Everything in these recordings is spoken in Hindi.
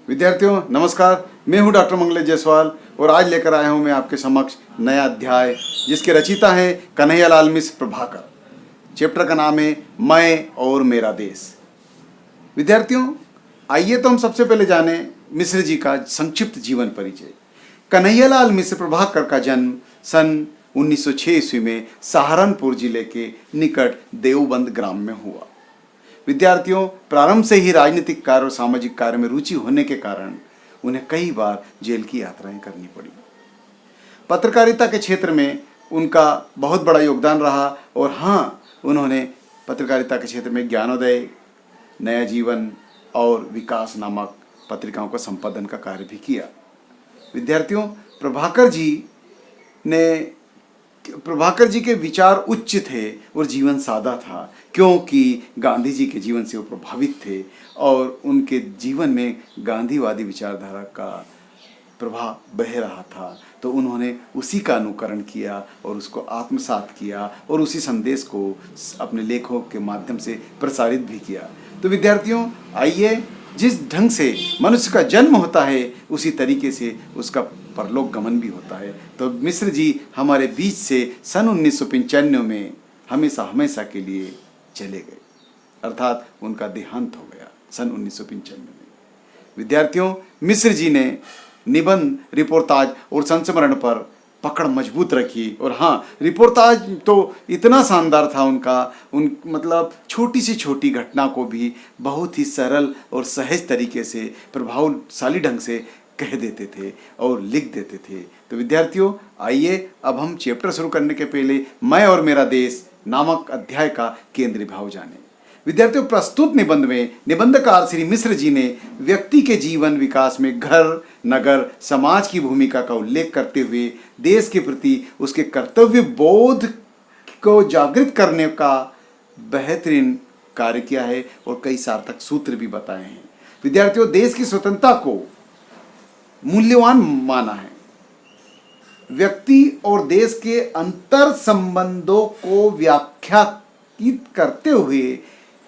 विद्यार्थियों नमस्कार, मैं हूं डॉक्टर मंगलेश जायसवाल और आज लेकर आया हूं मैं आपके समक्ष नया अध्याय जिसके रचयिता हैं कन्हैयालाल मिश्र प्रभाकर। चैप्टर का नाम है मैं और मेरा देश। विद्यार्थियों आइए तो हम सबसे पहले जाने मिश्र जी का संक्षिप्त जीवन परिचय। कन्हैयालाल मिश्र प्रभाकर का जन्म सन 1906 ईस्वी में सहारनपुर जिले के निकट देवबंद ग्राम में हुआ। विद्यार्थियों प्रारंभ से ही राजनीतिक कार्य और सामाजिक कार्य में रुचि होने के कारण उन्हें कई बार जेल की यात्राएं करनी पड़ी। पत्रकारिता के क्षेत्र में उनका बहुत बड़ा योगदान रहा और हाँ, उन्होंने पत्रकारिता के क्षेत्र में ज्ञानोदय, नया जीवन और विकास नामक पत्रिकाओं का संपादन का कार्य भी किया। विद्यार्थियों प्रभाकर जी के विचार उच्च थे और जीवन सादा था, क्योंकि गांधी जी के जीवन से वो प्रभावित थे और उनके जीवन में गांधीवादी विचारधारा का प्रभाव बह रहा था। तो उन्होंने उसी का अनुकरण किया और उसको आत्मसात किया और उसी संदेश को अपने लेखों के माध्यम से प्रसारित भी किया। तो विद्यार्थियों आइए, जिस ढंग से मनुष्य का जन्म होता है उसी तरीके से उसका परलोक गमन भी होता है। तो मिश्र जी हमारे बीच से सन 1995 में हमेशा के लिए चले गए, अर्थात उनका देहांत हो गया सन 1995 में। विद्यार्थियों मिश्र जी ने निबंध, रिपोर्टाज और संस्मरण पर पकड़ मजबूत रखी और हाँ, रिपोर्टाज तो इतना शानदार था मतलब छोटी से छोटी घटना को भी बहुत ही सरल और सहज तरीके से प्रभावशाली ढंग से कह देते थे और लिख देते थे। तो विद्यार्थियों आइए अब हम चैप्टर शुरू करने के पहले मैं और मेरा देश नामक अध्याय का केंद्रीय भाव जाने। विद्यार्थियों प्रस्तुत निबंध में निबंधकार श्री मिश्र जी ने व्यक्ति के जीवन विकास में घर, नगर, समाज की भूमिका का उल्लेख करते हुए देश के प्रति उसके कर्तव्य बोध को जागृत करने का बेहतरीन कार्य किया है और कई सार्थक सूत्र भी बताए हैं। विद्यार्थियों देश की स्वतंत्रता को मूल्यवान माना है। व्यक्ति और देश के अंतर संबंधों को व्याख्यायित करते हुए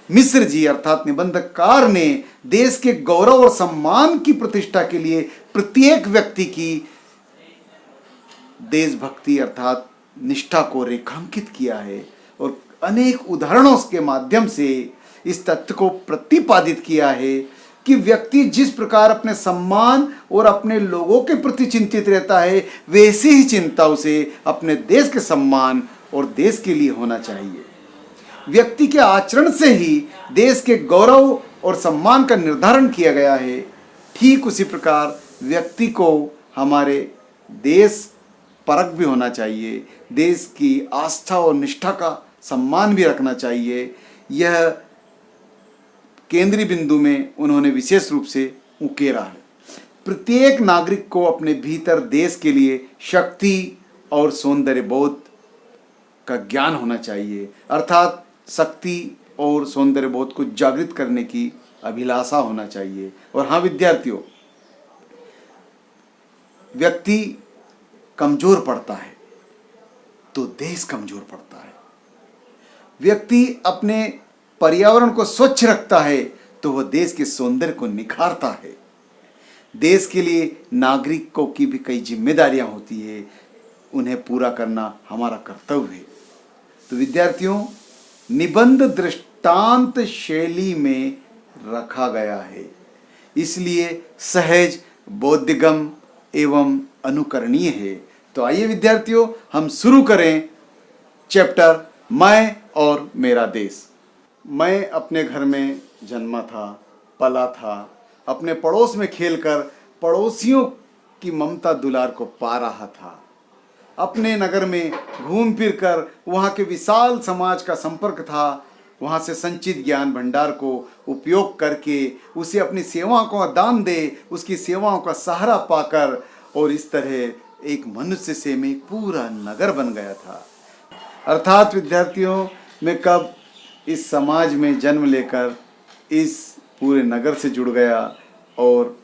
मिश्र जी अर्थात निबंधकार ने देश के गौरव और सम्मान की प्रतिष्ठा के लिए प्रत्येक व्यक्ति की देशभक्ति अर्थात निष्ठा को रेखांकित किया है और अनेक उदाहरणों के माध्यम से इस तथ्य को प्रतिपादित किया है कि व्यक्ति जिस प्रकार अपने सम्मान और अपने लोगों के प्रति चिंतित रहता है, वैसी ही चिंता उसे अपने देश के सम्मान और देश के लिए होना चाहिए। व्यक्ति के आचरण से ही देश के गौरव और सम्मान का निर्धारण किया गया है। ठीक उसी प्रकार व्यक्ति को हमारे देश परक भी होना चाहिए, देश की आस्था और निष्ठा का सम्मान भी रखना चाहिए। यह केंद्रीय बिंदु में उन्होंने विशेष रूप से उकेरा है। प्रत्येक नागरिक को अपने भीतर देश के लिए शक्ति और सौंदर्य बोध का ज्ञान होना चाहिए, अर्थात शक्ति और सौंदर्य बोध को जागृत करने की अभिलाषा होना चाहिए। और हाँ विद्यार्थियों, व्यक्ति कमजोर पड़ता है तो देश कमजोर पड़ता है। व्यक्ति अपने पर्यावरण को स्वच्छ रखता है तो वह देश के सौंदर्य को निखारता है। देश के लिए नागरिकों की भी कई जिम्मेदारियां होती है, उन्हें पूरा करना हमारा कर्तव्य है। तो विद्यार्थियों निबंध दृष्टांत शैली में रखा गया है, इसलिए सहज, बोधगम्य एवं अनुकरणीय है। तो आइए विद्यार्थियों हम शुरू करें चैप्टर मैं और मेरा देश। मैं अपने घर में जन्मा था, पला था, अपने पड़ोस में खेलकर पड़ोसियों की ममता दुलार को पा रहा था। अपने नगर में घूम फिर कर वहाँ के विशाल समाज का संपर्क था। वहाँ से संचित ज्ञान भंडार को उपयोग करके उसे अपनी सेवाओं को दान दे, उसकी सेवाओं का सहारा पाकर और इस तरह एक मनुष्य से मैं पूरा नगर बन गया था। अर्थात विद्यार्थियों मैं कब इस समाज में जन्म लेकर इस पूरे नगर से जुड़ गया और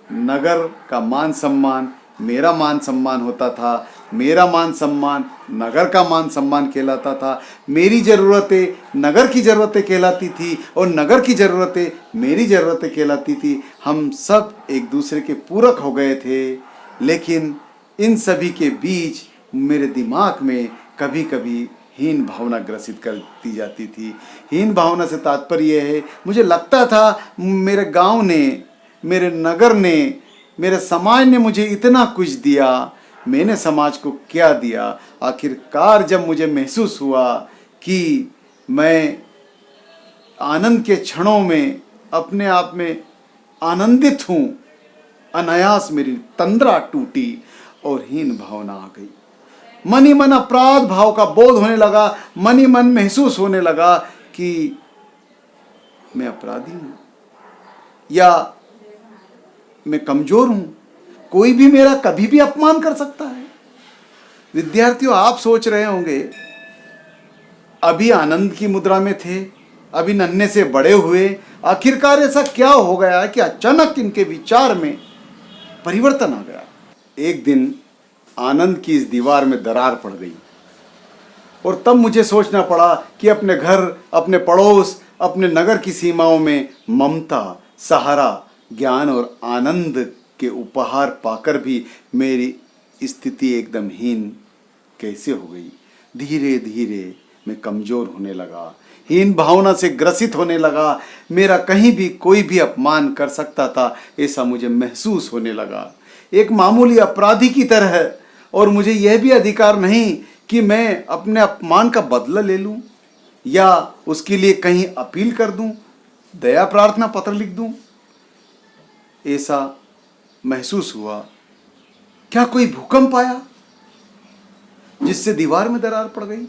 नगर का मान सम्मान मेरा मान सम्मान होता था, मेरा मान सम्मान नगर का मान सम्मान कहलाता था, मेरी ज़रूरतें नगर की ज़रूरतें कहलाती थी और नगर की ज़रूरतें मेरी ज़रूरतें कहलाती थी। हम सब एक दूसरे के पूरक हो गए थे, लेकिन इन सभी के बीच मेरे दिमाग में कभी कभी हीन भावना ग्रसित करती जाती थी। हीन भावना से तात्पर्य है, मुझे लगता था मेरे गांव ने, मेरे नगर ने, मेरे समाज ने मुझे इतना कुछ दिया, मैंने समाज को क्या दिया। आखिरकार जब मुझे महसूस हुआ कि मैं आनंद के क्षणों में अपने आप में आनंदित हूँ, अनायास मेरी तंद्रा टूटी और हीन भावना आ गई। मन ही मन अपराध भाव का बोध होने लगा, मन ही मन महसूस होने लगा कि मैं अपराधी हूँ या मैं कमजोर हूँ, कोई भी मेरा कभी भी अपमान कर सकता है। विद्यार्थियों, आप सोच रहे होंगे अभी आनंद की मुद्रा में थे, अभी नन्हे से बड़े हुए, आखिरकार ऐसा क्या हो गया कि अचानक इनके विचार में परिवर्तन आ गया। एक दिन आनंद की इस दीवार में दरार पड़ गई और तब मुझे सोचना पड़ा कि अपने घर, अपने पड़ोस, अपने नगर की सीमाओं में ममता, सहारा, ज्ञान और आनंद के उपहार पाकर भी मेरी स्थिति एकदम हीन कैसे हो गई। धीरे धीरे मैं कमजोर होने लगा, हीन भावना से ग्रसित होने लगा। मेरा कहीं भी कोई भी अपमान कर सकता था, ऐसा मुझे महसूस होने लगा, एक मामूली अपराधी की तरह। और मुझे यह भी अधिकार नहीं कि मैं अपने अपमान का बदला ले लूं या उसके लिए कहीं अपील कर दूं, दया प्रार्थना पत्र लिख दूं। ऐसा महसूस हुआ। क्या कोई भूकंप आया जिससे दीवार में दरार पड़ गई?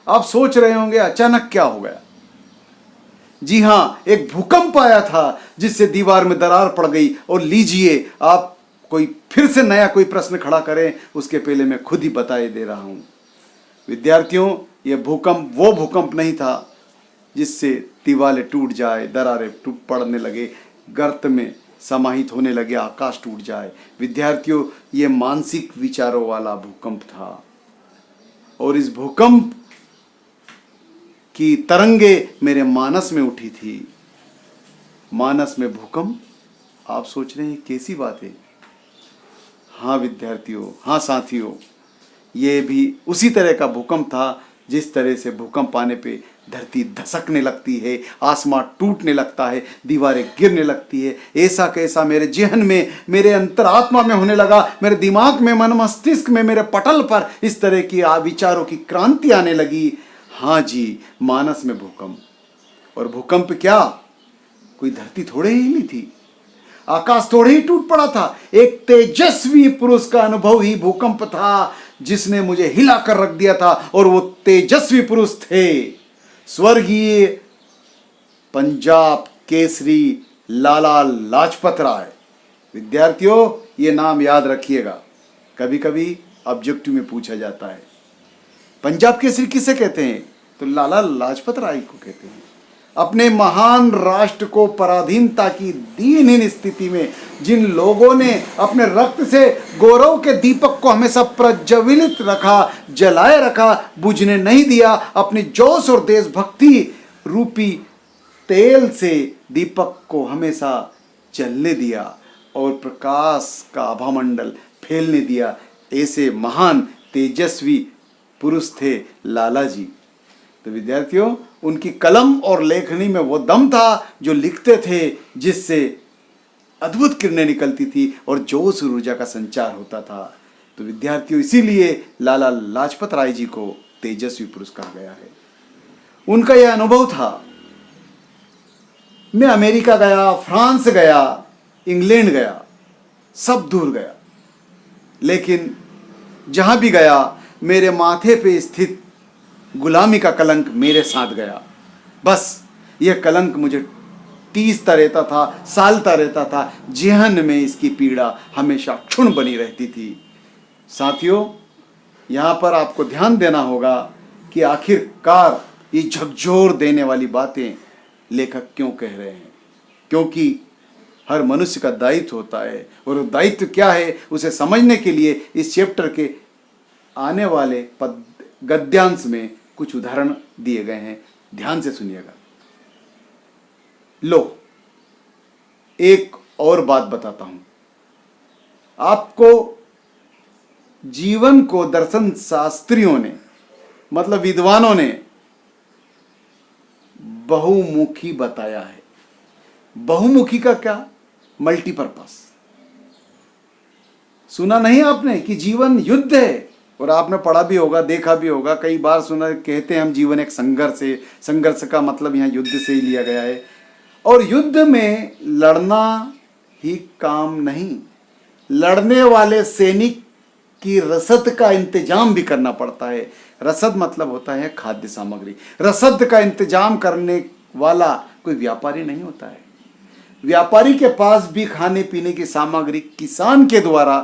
आप सोच रहे होंगे अचानक क्या हो गया। जी हां, एक भूकंप आया था जिससे दीवार में दरार पड़ गई। और लीजिए, आप कोई फिर से नया कोई प्रश्न खड़ा करें उसके पहले मैं खुद ही बताए दे रहा हूं। विद्यार्थियों, यह भूकंप वो भूकंप नहीं था जिससे दीवारें टूट जाए, दरारें टूट पड़ने लगे, गर्त में समाहित होने लगे, आकाश टूट जाए। विद्यार्थियों, ये मानसिक विचारों वाला भूकंप था और इस भूकंप की तरंगे मेरे मानस में उठी थी। मानस में भूकंप, आप सोच रहे हैं कैसी बात है? हाँ विद्यार्थियों, हाँ साथियों, ये भी उसी तरह का भूकंप था जिस तरह से भूकंप आने पे धरती धसकने लगती है, आसमान टूटने लगता है, दीवारें गिरने लगती है। ऐसा कैसा मेरे जेहन में, मेरे अंतरात्मा में होने लगा, मेरे दिमाग में, मन मस्तिष्क में, मेरे पटल पर इस तरह की विचारों की क्रांति आने लगी। हाँ जी, मानस में भूकंप। और भूकंप क्या, कोई धरती थोड़े ही हिली थी, आकाश थोड़े ही टूट पड़ा था। एक तेजस्वी पुरुष का अनुभव ही भूकंप था जिसने मुझे हिला कर रख दिया था। और वो तेजस्वी पुरुष थे स्वर्गीय पंजाब केसरी लाला लाजपत राय। विद्यार्थियों, ये नाम याद रखिएगा, कभी कभी ऑब्जेक्टिव में पूछा जाता है। पंजाब केसरी किसे कहते हैं? तो लाला लाजपत राय को कहते हैं। अपने महान राष्ट्र को पराधीनता की दीनहीन स्थिति में जिन लोगों ने अपने रक्त से गौरव के दीपक को हमेशा प्रज्वलित रखा, जलाए रखा, बुझने नहीं दिया, अपनी जोश और देशभक्ति रूपी तेल से दीपक को हमेशा जलने दिया और प्रकाश का आभामंडल फैलने दिया, ऐसे महान तेजस्वी पुरुष थे लाला जी। तो विद्यार्थियों, उनकी कलम और लेखनी में वो दम था जो लिखते थे जिससे अद्भुत किरणें निकलती थी और जोश और ऊर्जा का संचार होता था। तो विद्यार्थियों, इसीलिए लाला लाजपत राय जी को तेजस्वी पुरुष कहा गया है। उनका यह अनुभव था। मैं अमेरिका गया, फ्रांस गया, इंग्लैंड गया, सब दूर गया, लेकिन जहां भी गया मेरे माथे पे स्थित गुलामी का कलंक मेरे साथ गया। बस यह कलंक मुझे टीसता रहता था, सालता रहता था, जेहन में इसकी पीड़ा हमेशा क्षुण बनी रहती थी। साथियों, यहाँ पर आपको ध्यान देना होगा कि आखिरकार ये झकझोर देने वाली बातें लेखक क्यों कह रहे हैं, क्योंकि हर मनुष्य का दायित्व होता है और दायित्व क्या है उसे समझने के लिए इस चैप्टर के आने वाले पद गद्यांश में कुछ उदाहरण दिए गए हैं, ध्यान से सुनिएगा। लो, एक और बात बताता हूं आपको। जीवन को दर्शन शास्त्रियों ने, मतलब विद्वानों ने, बहुमुखी बताया है। बहुमुखी का क्या? मल्टीपर्पस। सुना नहीं आपने कि जीवन युद्ध है? और आपने पढ़ा भी होगा, देखा भी होगा, कई बार सुना, कहते हैं हम जीवन एक संघर्ष है। संघर्ष का मतलब यहाँ युद्ध से ही लिया गया है। और युद्ध में लड़ना ही काम नहीं, लड़ने वाले सैनिक की रसद का इंतजाम भी करना पड़ता है। रसद मतलब होता है खाद्य सामग्री। रसद का इंतजाम करने वाला कोई व्यापारी नहीं होता है। व्यापारी के पास भी खाने पीने की सामग्री किसान के द्वारा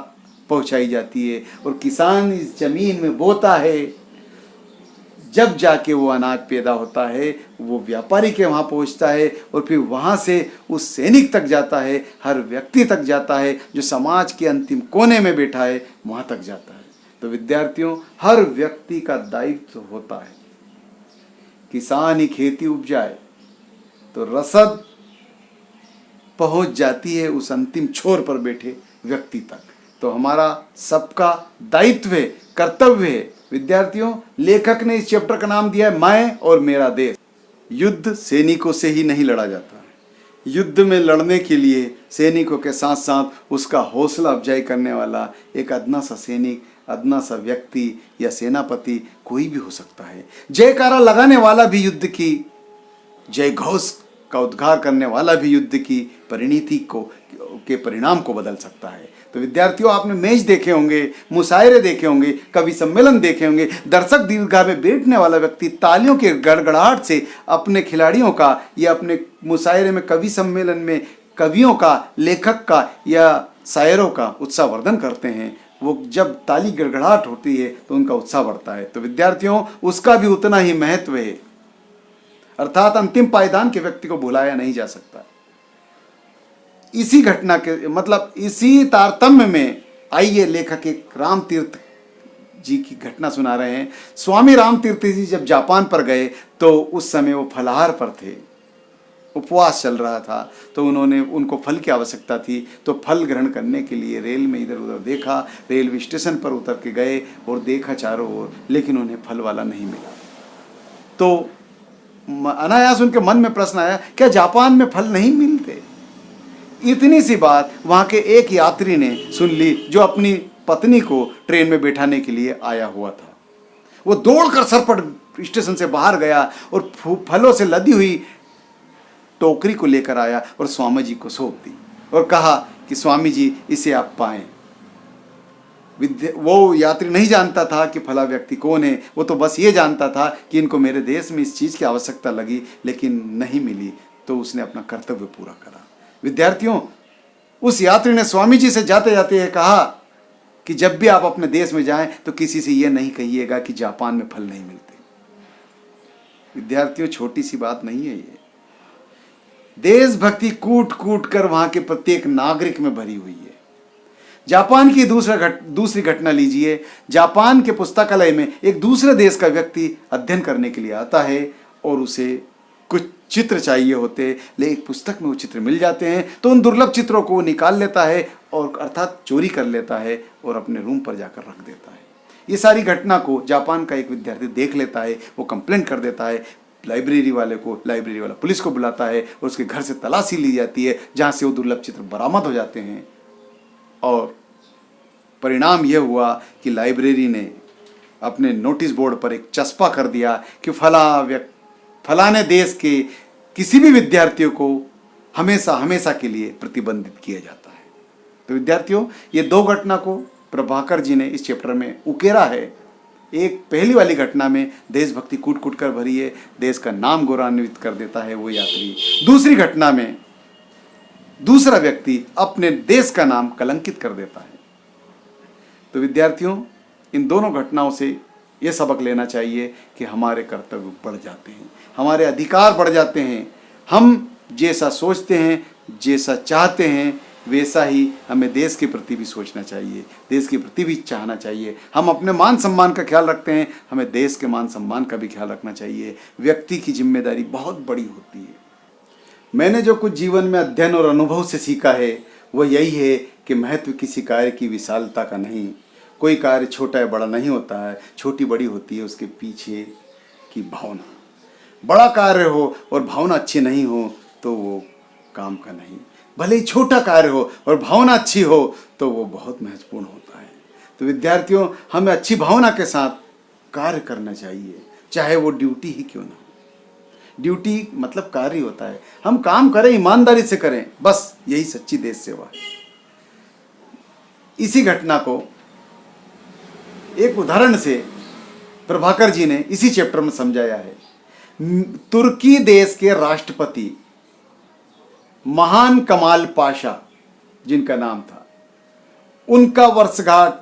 पहुंचाई जाती है, और किसान इस जमीन में बोता है, जब जाके वो अनाज पैदा होता है, वो व्यापारी के वहां पहुंचता है, और फिर वहां से उस सैनिक तक जाता है, हर व्यक्ति तक जाता है, जो समाज के अंतिम कोने में बैठा है वहां तक जाता है। तो विद्यार्थियों, हर व्यक्ति का दायित्व होता है। किसान ही खेती उपजाए तो रसद पहुंच जाती है उस अंतिम छोर पर बैठे व्यक्ति तक। तो हमारा सबका दायित्व है, कर्तव्य है। विद्यार्थियों, लेखक ने इस चैप्टर का नाम दिया है मैं और मेरा देश। युद्ध सैनिकों से ही नहीं लड़ा जाता है। युद्ध में लड़ने के लिए सैनिकों के साथ साथ उसका हौसला अफजाई करने वाला एक अदना सा सैनिक, अदना सा व्यक्ति या सेनापति कोई भी हो सकता है। जयकारा लगाने वाला भी युद्ध की, जय घोष का उद्गार करने वाला भी युद्ध की परिणति के परिणाम को बदल सकता है। तो विद्यार्थियों, आपने मैच देखे होंगे, मुशायरे देखे होंगे, कवि सम्मेलन देखे होंगे। दर्शक दीर्घा में बैठने वाला व्यक्ति तालियों के गड़गड़ाहट से अपने खिलाड़ियों का या अपने मुशायरे में, कवि सम्मेलन में कवियों का, लेखक का या शायरों का उत्साहवर्धन करते हैं। वो जब ताली गड़गड़ाहट होती है तो उनका उत्साह बढ़ता है। तो विद्यार्थियों, उसका भी उतना ही महत्व है। अर्थात अंतिम पायदान के व्यक्ति को भुलाया नहीं जा सकता। इसी घटना के, मतलब इसी तारतम्य में आइए लेखक एक राम तीर्थ जी की घटना सुना रहे हैं। स्वामी राम तीर्थ जी जब जापान पर गए तो उस समय वो फलाहार पर थे, उपवास चल रहा था। तो उनको फल की आवश्यकता थी, तो फल ग्रहण करने के लिए रेल में इधर उधर देखा, रेलवे स्टेशन पर उतर के गए और देखा चारों ओर, लेकिन उन्हें फल वाला नहीं मिला। तो अनायास उनके मन में प्रश्न आया, क्या जापान में फल नहीं मिलते? इतनी सी बात वहां के एक यात्री ने सुन ली, जो अपनी पत्नी को ट्रेन में बैठाने के लिए आया हुआ था। वो दौड़कर सरपट स्टेशन से बाहर गया और फलों से लदी हुई टोकरी को लेकर आया और स्वामी जी को सौंप दी और कहा कि स्वामी जी, इसे आप पाएं। वो यात्री नहीं जानता था कि फला व्यक्ति कौन है। वो तो बस ये जानता था कि इनको मेरे देश में इस चीज़ की आवश्यकता लगी, लेकिन नहीं मिली, तो उसने अपना कर्तव्य पूरा करा। विद्यार्थियों, उस यात्री ने स्वामी जी से जाते जाते ये कहा कि जब भी आप अपने देश में जाएं तो किसी से ये नहीं कहिएगा कि जापान में फल नहीं मिलते। विद्यार्थियों, छोटी सी बात नहीं है ये। देशभक्ति कूट कूट कर वहां के प्रत्येक नागरिक में भरी हुई है। जापान की दूसरी घटना लीजिए। जापान के पुस्तकालय में एक दूसरे देश का व्यक्ति अध्ययन करने के लिए आता है और उसे कुछ चित्र चाहिए होते, लेकिन पुस्तक में वो चित्र मिल जाते हैं, तो उन दुर्लभ चित्रों को निकाल लेता है और अर्थात चोरी कर लेता है और अपने रूम पर जाकर रख देता है। ये सारी घटना को जापान का एक विद्यार्थी देख लेता है, वो कंप्लेंट कर देता है लाइब्रेरी वाले को। लाइब्रेरी वाला पुलिस को बुलाता है और उसके घर से तलाशी ली जाती है, जहाँ से वो दुर्लभ चित्र बरामद हो जाते हैं। और परिणाम यह हुआ कि लाइब्रेरी ने अपने नोटिस बोर्ड पर एक चस्पा कर दिया कि फलाने देश के किसी भी विद्यार्थियों को हमेशा हमेशा के लिए प्रतिबंधित किया जाता है। तो विद्यार्थियों, ये दो घटना को प्रभाकर जी ने इस चैप्टर में उकेरा है। एक पहली वाली घटना में देशभक्ति कूट कूट कर भरी है, देश का नाम गौरवान्वित कर देता है वो यात्री। दूसरी घटना में दूसरा व्यक्ति अपने देश का नाम कलंकित कर देता है। तो विद्यार्थियों, इन दोनों घटनाओं से ये सबक लेना चाहिए कि हमारे कर्तव्य बढ़ जाते हैं, हमारे अधिकार बढ़ जाते हैं। हम जैसा सोचते हैं, जैसा चाहते हैं, वैसा ही हमें देश के प्रति भी सोचना चाहिए, देश के प्रति भी चाहना चाहिए। हम अपने मान सम्मान का ख्याल रखते हैं, हमें देश के मान सम्मान का भी ख्याल रखना चाहिए। व्यक्ति की जिम्मेदारी बहुत बड़ी होती है। मैंने जो कुछ जीवन में अध्ययन और अनुभव से सीखा है वह यही है कि महत्व किसी कार्य की विशालता का नहीं, कोई कार्य छोटा या बड़ा नहीं होता है, छोटी बड़ी होती है उसके पीछे की भावना। बड़ा कार्य हो और भावना अच्छी नहीं हो तो वो काम का नहीं, भले ही छोटा कार्य हो और भावना अच्छी हो तो वो बहुत महत्वपूर्ण होता है। तो विद्यार्थियों, हमें अच्छी भावना के साथ कार्य करना चाहिए, चाहे वो ड्यूटी ही क्यों ना हो। ड्यूटी मतलब कार्य होता है, हम काम करें, ईमानदारी से करें, बस यही सच्ची देश सेवा है। इसी घटना को एक उदाहरण से प्रभाकर जी ने इसी चैप्टर में समझाया है। तुर्की देश के राष्ट्रपति महान कमाल पाशा जिनका नाम था, उनका वर्षगांठ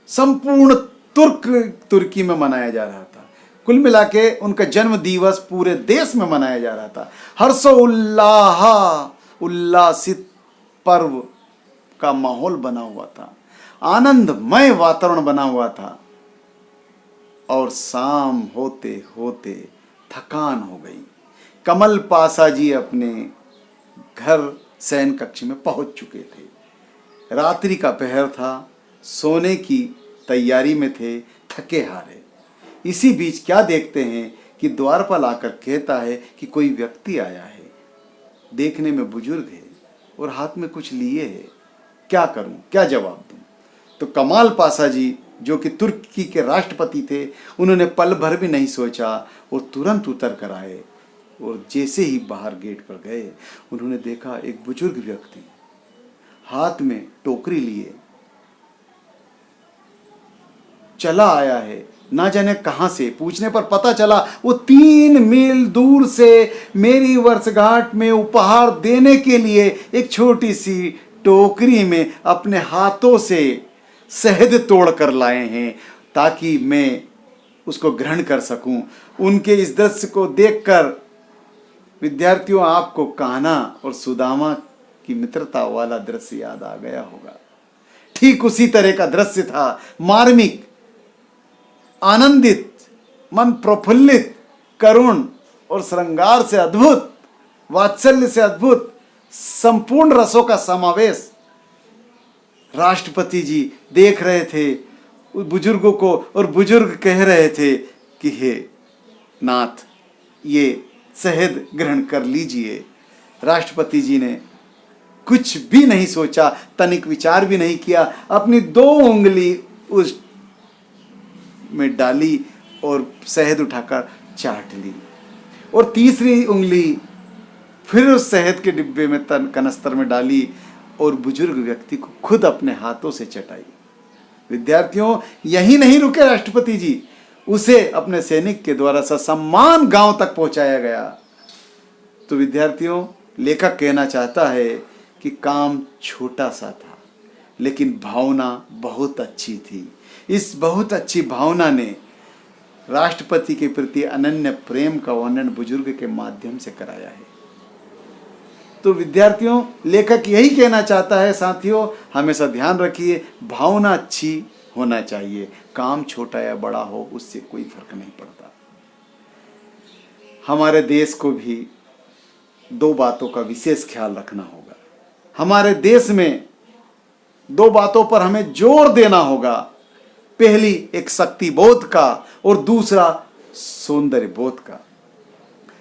संपूर्ण तुर्की में मनाया जा रहा था। कुल मिला के उनका जन्म दिवस पूरे देश में मनाया जा रहा था। उल्लासित पर्व का माहौल बना हुआ था, आनंदमय वातावरण बना हुआ था। और शाम होते होते थकान हो गई। कमल पाशा जी अपने घर शयन कक्ष में पहुंच चुके थे। रात्रि का पहर था, सोने की तैयारी में थे, थके हारे। इसी बीच क्या देखते हैं कि द्वार पर आकर कहता है कि कोई व्यक्ति आया है, देखने में बुजुर्ग है और हाथ में कुछ लिए है, क्या करूं, क्या जवाब दूं। तो कमाल पाशा जी जो कि तुर्की के राष्ट्रपति थे, उन्होंने पल भर भी नहीं सोचा और तुरंत उतर कर आए। और जैसे ही बाहर गेट पर गए, उन्होंने देखा एक बुजुर्ग व्यक्ति हाथ में टोकरी लिए चला आया है, ना जाने कहां से। पूछने पर पता चला वो 3 मील दूर से मेरी वर्षगांठ में उपहार देने के लिए एक छोटी सी टोकरी में अपने हाथों से शहद तोड़ कर लाए हैं ताकि मैं उसको ग्रहण कर सकूं। उनके इस दृश्य को देखकर विद्यार्थियों, आपको कान्हा और सुदामा की मित्रता वाला दृश्य याद आ गया होगा। ठीक उसी तरह का दृश्य था, मार्मिक, आनंदित, मन प्रफुल्लित, करुण और श्रृंगार से अद्भुत, वात्सल्य से अद्भुत, संपूर्ण रसों का समावेश राष्ट्रपति जी देख रहे थे उस बुजुर्गों को। और बुजुर्ग कह रहे थे कि हे नाथ, ये शहद ग्रहण कर लीजिए। राष्ट्रपति जी ने कुछ भी नहीं सोचा, तनिक विचार भी नहीं किया, अपनी 2 उंगली उस में डाली और शहद उठाकर चाट ली और तीसरी उंगली फिर उस शहद के डिब्बे में कनस्तर में डाली और बुजुर्ग व्यक्ति को खुद अपने हाथों से चटाई। विद्यार्थियों, यही नहीं रुके राष्ट्रपति जी, उसे अपने सैनिक के द्वारा ससम्मान गांव तक पहुंचाया गया। तो विद्यार्थियों, लेखक कहना चाहता है कि काम छोटा सा था लेकिन भावना बहुत अच्छी थी। इस बहुत अच्छी भावना ने राष्ट्रपति के प्रति अनन्य प्रेम का वर्णन बुजुर्ग के माध्यम से कराया है। तो विद्यार्थियों, लेखक यही कहना चाहता है, साथियों, हमेशा ध्यान रखिए, भावना अच्छी होना चाहिए। काम छोटा या बड़ा हो, उससे कोई फर्क नहीं पड़ता। हमारे देश को भी 2 बातों का विशेष ख्याल रखना होगा। हमारे देश में 2 बातों पर हमें जोर देना होगा। पहली एक शक्ति बोध का और दूसरा सौंदर्य बोध का।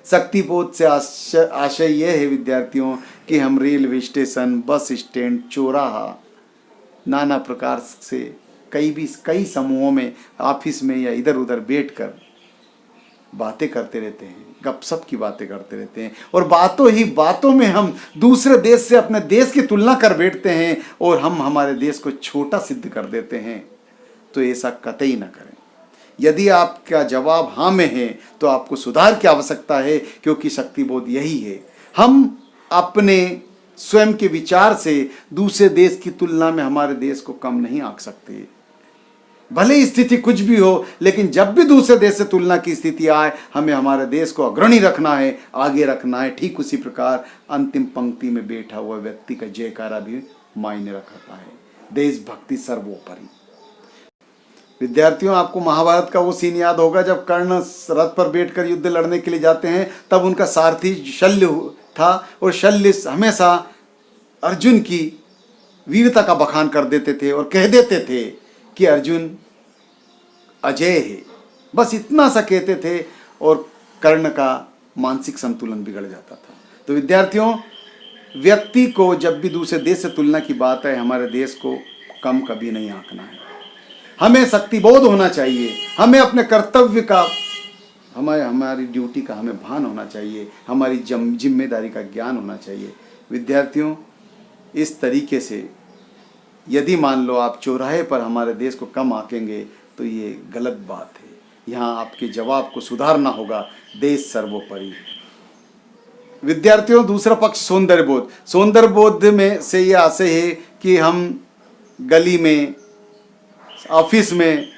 शक्ति बोध से आशय यह है विद्यार्थियों कि हम रेलवे स्टेशन, बस स्टैंड, चौराहा, नाना प्रकार से कई समूहों में, ऑफिस में या इधर उधर बैठकर बातें करते रहते हैं, गपशप की बातें करते रहते हैं और बातों में हम दूसरे देश से अपने देश की तुलना कर बैठते हैं और हम हमारे देश को छोटा सिद्ध कर देते हैं। तो ऐसा कतई ना करें। यदि आपका जवाब हाँ में है तो आपको सुधार की आवश्यकता है, क्योंकि शक्तिबोध यही है। हम अपने स्वयं के विचार से दूसरे देश की तुलना में हमारे देश को कम नहीं आंक सकते। भले ही स्थिति कुछ भी हो, लेकिन जब भी दूसरे देश से तुलना की स्थिति आए, हमें हमारे देश को अग्रणी रखना है, आगे रखना है। ठीक उसी प्रकार अंतिम पंक्ति में बैठा हुआ व्यक्ति का जयकारा भी मायने रखता है। देशभक्ति सर्वोपरि। विद्यार्थियों, आपको महाभारत का वो सीन याद होगा जब कर्ण रथ पर बैठकर युद्ध लड़ने के लिए जाते हैं, तब उनका सारथी शल्य था और शल्य हमेशा अर्जुन की वीरता का बखान कर देते थे और कह देते थे कि अर्जुन अजय है, बस इतना सा कहते थे और कर्ण का मानसिक संतुलन बिगड़ जाता था। तो विद्यार्थियों, व्यक्ति को जब भी दूसरे देश से तुलना की बात है, हमारे देश को कम कभी नहीं आंकना है। हमें शक्तिबोध होना चाहिए, हमें अपने कर्तव्य का, हमारी ड्यूटी का हमें भान होना चाहिए, हमारी जिम्मेदारी का ज्ञान होना चाहिए। विद्यार्थियों, इस तरीके से यदि मान लो आप चौराहे पर हमारे देश को कम आंकेंगे तो ये गलत बात है। यहाँ आपके जवाब को सुधारना होगा, देश सर्वोपरि। विद्यार्थियों, दूसरा पक्ष सौंदर्य बोध। सौंदर्य बोध में से ये आशय है कि हम गली में, ऑफिस में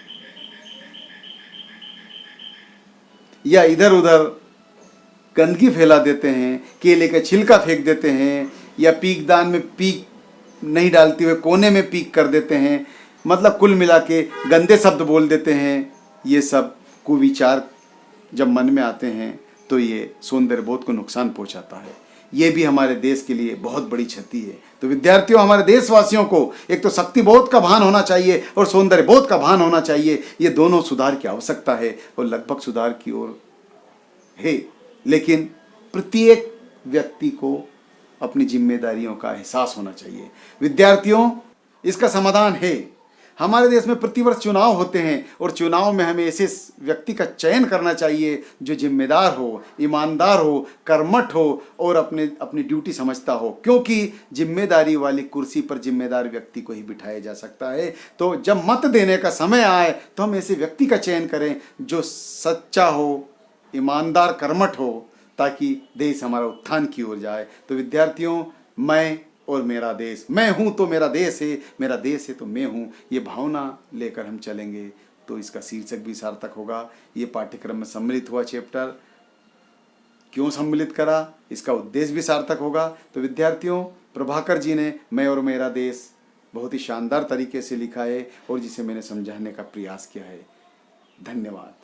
या इधर उधर गंदगी फैला देते हैं, केले का छिलका फेंक देते हैं, या पीकदान में पीक नहीं डालते हुए कोने में पीक कर देते हैं, मतलब कुल मिला के गंदे शब्द बोल देते हैं। ये सब कुविचार जब मन में आते हैं तो ये सौंदर्य बोध को नुकसान पहुंचाता है। ये भी हमारे देश के लिए बहुत बड़ी क्षति है। तो विद्यार्थियों, हमारे देशवासियों को एक तो शक्ति बोध का भान होना चाहिए और सौंदर्य बोध का भान होना चाहिए। ये दोनों सुधार की आवश्यकता है और लगभग सुधार की ओर है, लेकिन प्रत्येक व्यक्ति को अपनी जिम्मेदारियों का एहसास होना चाहिए। विद्यार्थियों, इसका समाधान है। हमारे देश में प्रतिवर्ष चुनाव होते हैं और चुनाव में हमें ऐसे व्यक्ति का चयन करना चाहिए जो जिम्मेदार हो, ईमानदार हो, कर्मठ हो और अपनी ड्यूटी समझता हो, क्योंकि जिम्मेदारी वाली कुर्सी पर जिम्मेदार व्यक्ति को ही बिठाया जा सकता है। तो जब मत देने का समय आए तो हम ऐसे व्यक्ति का चयन करें जो सच्चा हो, ईमानदार, कर्मठ हो, ताकि देश हमारा उत्थान की ओर जाए। तो विद्यार्थियों, मैं और मेरा देश, मैं हूं तो मेरा देश है, मेरा देश है तो मैं हूं, ये भावना लेकर हम चलेंगे तो इसका शीर्षक भी सार्थक होगा। ये पाठ्यक्रम में सम्मिलित हुआ चैप्टर क्यों सम्मिलित करा, इसका उद्देश्य भी सार्थक होगा। तो विद्यार्थियों, प्रभाकर जी ने मैं और मेरा देश बहुत ही शानदार तरीके से लिखा है और जिसे मैंने समझाने का प्रयास किया है। धन्यवाद।